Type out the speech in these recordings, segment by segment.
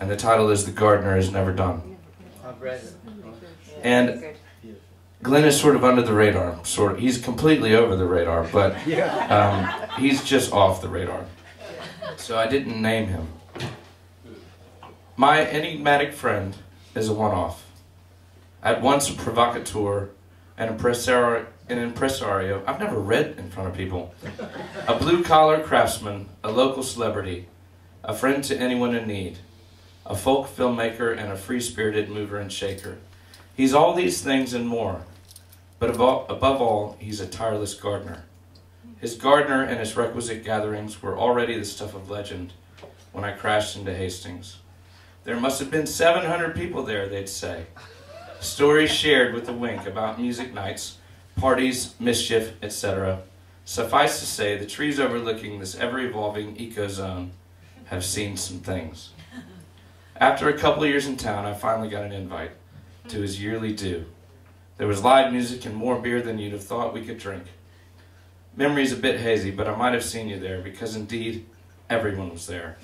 and the title is The Gardener Is Never Done. I've read it. And Glenn is sort of under the radar. He's completely over the radar, but he's just off the radar. So I didn't name him. My enigmatic friend is a one-off. At once a provocateur, an impresario, I've never read in front of people, a blue-collar craftsman, a local celebrity, a friend to anyone in need, a folk filmmaker, and a free-spirited mover and shaker. He's all these things and more, but above all, he's a tireless gardener. His gardener and his requisite gatherings were already the stuff of legend when I crashed into Hastings. There must have been 700 people there, they'd say. Stories shared with a wink about music nights, parties, mischief, etc. Suffice to say, the trees overlooking this ever-evolving eco-zone have seen some things. After a couple of years in town, I finally got an invite to his yearly due. There was live music and more beer than you'd have thought we could drink. Memory's a bit hazy, but I might have seen you there, because indeed, everyone was there.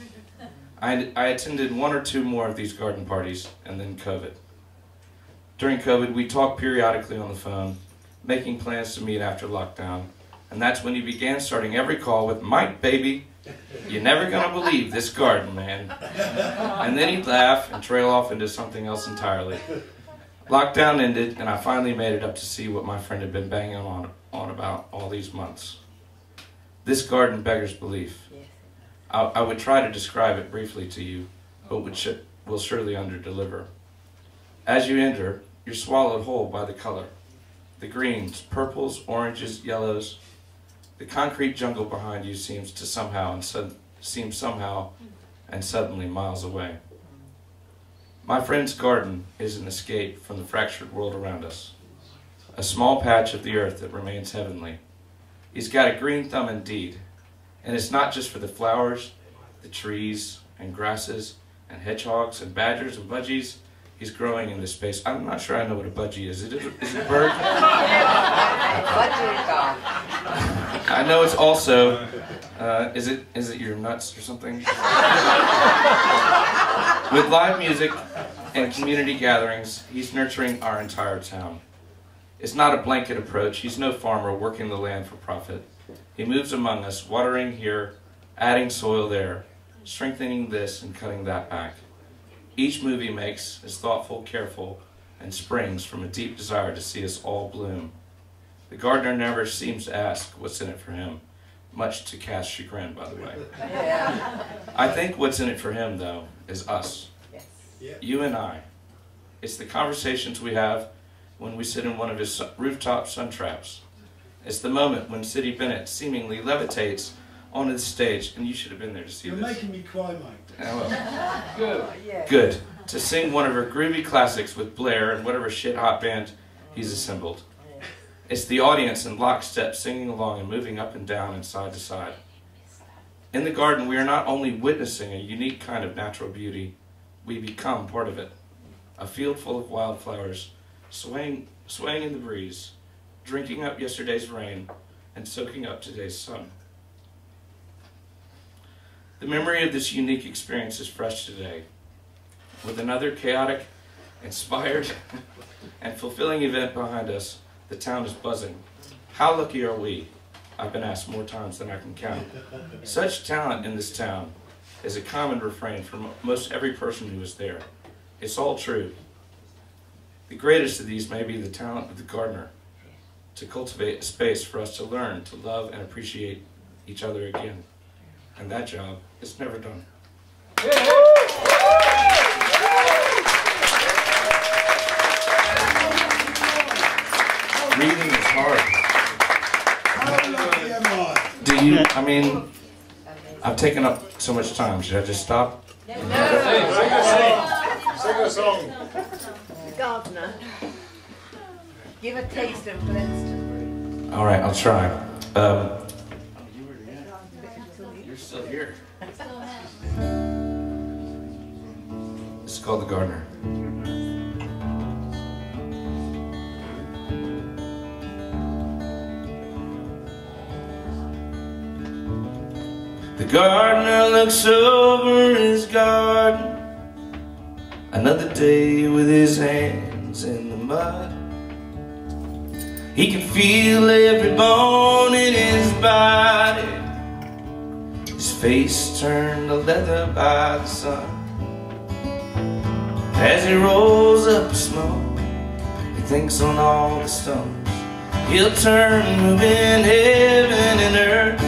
I attended one or two more of these garden parties, and then COVID. During COVID, we talked periodically on the phone, making plans to meet after lockdown, and that's when he began starting every call with, "Mike, baby, you're never gonna believe this garden, man." And then he'd laugh and trail off into something else entirely. Lockdown ended, and I finally made it up to see what my friend had been banging on about all these months. This garden beggars belief. I would try to describe it briefly to you, but will surely underdeliver. As you enter, you're swallowed whole by the color. The greens, purples, oranges, yellows. The concrete jungle behind you seems somehow and suddenly miles away. My friend's garden is an escape from the fractured world around us. A small patch of the earth that remains heavenly. He's got a green thumb indeed, and it's not just for the flowers, the trees, and grasses, and hedgehogs, and badgers, and budgies. He's growing in this space. I'm not sure I know what a budgie is. Is it a bird? I know it's also, is it your nuts or something? With live music and community gatherings, he's nurturing our entire town. It's not a blanket approach. He's no farmer working the land for profit. He moves among us, watering here, adding soil there, strengthening this and cutting that back. Each move he makes is thoughtful, careful, and springs from a deep desire to see us all bloom. The gardener never seems to ask what's in it for him, much to Cass' chagrin, by the way. Yeah. I think what's in it for him, though, is us. Yes. Yeah. You and I. It's the conversations we have when we sit in one of his rooftop sun traps. It's the moment when Sidney Bennett seemingly levitates onto the stage, and you should have been there to see this. You're making me cry, mate. Oh, well. Good. To sing one of her groovy classics with Blair and whatever shit hot band he's assembled. It's the audience in lockstep singing along and moving up and down and side to side. In the garden, we are not only witnessing a unique kind of natural beauty, we become part of it. A field full of wildflowers, swaying in the breeze, drinking up yesterday's rain, and soaking up today's sun. The memory of this unique experience is fresh today. With another chaotic, inspired, and fulfilling event behind us, the town is buzzing. How lucky are we? I've been asked more times than I can count. Such talent in this town is a common refrain from most every person who is there. It's all true. The greatest of these may be the talent of the gardener, to cultivate a space for us to learn, to love, and appreciate each other again. And that job is never done. Reading is hard. Do you, I mean, I've taken up so much time. Should I just stop? No. Sing a song. Gardener. Give a taste of Glennston. All right, I'll try. You're still here. It's called The Gardener. The gardener looks over his garden Another day with his hands in the mud. He can feel every bone in his body. His face turned to leather by the sun. As he rolls up the smoke, he thinks on all the stones he'll turn, moving heaven and earth.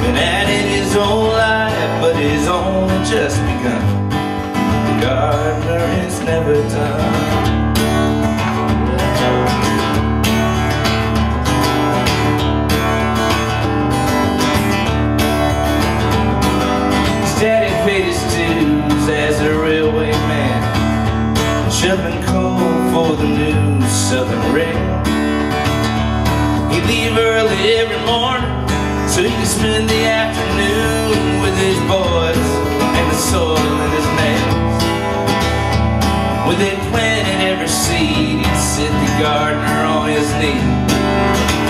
Been at it his whole life, but it's only just begun. The gardener is never done. His daddy paid his dues as a railway man, shoving coal for the new Southern Rail. He'd leave early every morning so he could spend the afternoon with his boys and the soil in his nails. When they planted every seed, he'd sit the gardener on his knee,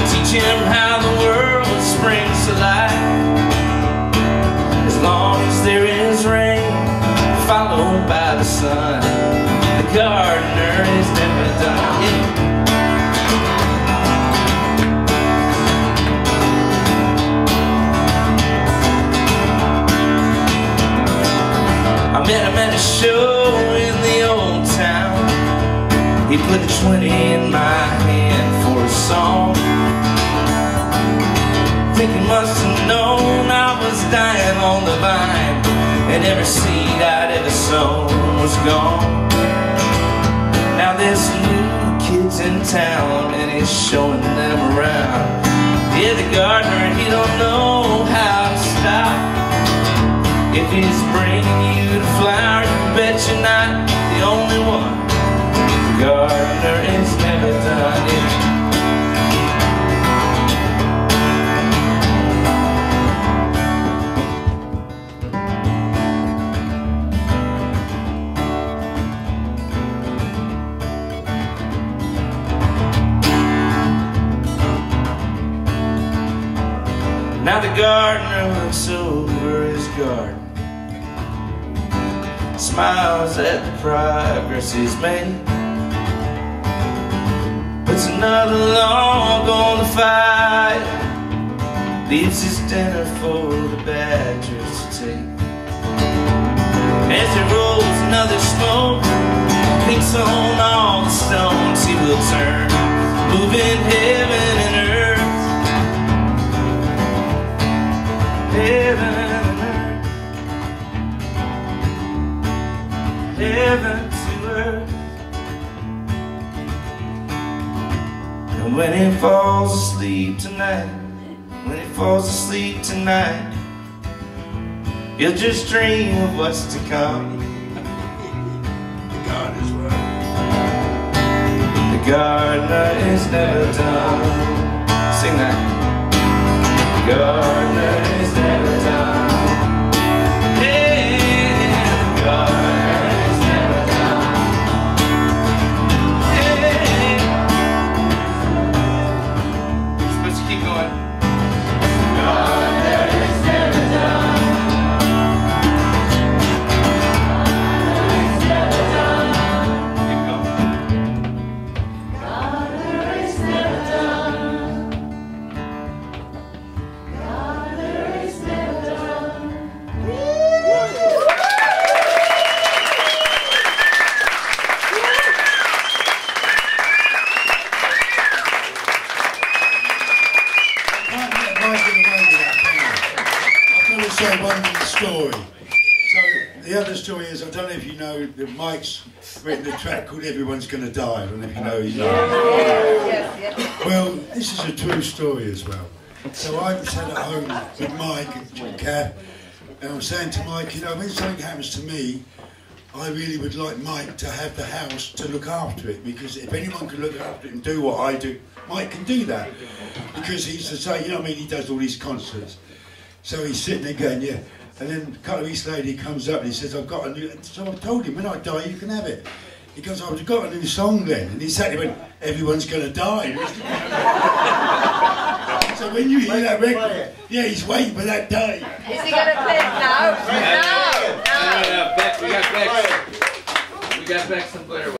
teach him how the world springs to life. As long as there is rain, followed by the sun, the gardener is never done. Yeah. I met him at a show in the old town. He put a 20 in my hand for a song. Think he must have known I was dying on the vine, and every seed I'd ever sown was gone. Now there's some new kids in town, and he's showing them around. Yeah, the gardener, he don't know how to stop. If he's bringing you the flower, you bet you're not the only one. The gardener is never done. Yeah. Now the gardener looks over his garden, smiles at the progress he's made, puts another log on the fire, leaves his dinner for the badgers to take. As he rolls another smoke, thinks on all the stones he will turn, moving heaven and earth. Heaven and earth, heaven to earth. And when he falls asleep tonight, when he falls asleep tonight, he'll just dream of what's to come. God is right. The gardener is never done. Sing that. The gardener is never done. Yeah, the gardener is never done. Yeah. You're supposed to keep going. The gardener is never done. The gardener is never done. Keep going. The gardener is never done. One story. So the other story is, I don't know if you know that Mike's written a track called "Everyone's Gonna Die." I don't know if you know. Yes. Well, this is a true story as well. So I sat at home with Mike and Kath, and I'm saying to Mike, you know, when something happens to me, I really would like Mike to have the house to look after it, because if anyone can look after it and do what I do, Mike can do that, because he's the same. You know what I mean? He does all these concerts. So he's sitting there going, yeah. And then a couple of weeks later he comes up and he says, I've got a new... So I told him, when I die you can have it. He goes, I've got a new song then. And he sat there and went, everyone's going to die. So when you hear that record, yeah, he's waiting for that day. Is he going to play it now? No. We got back got back some glitter.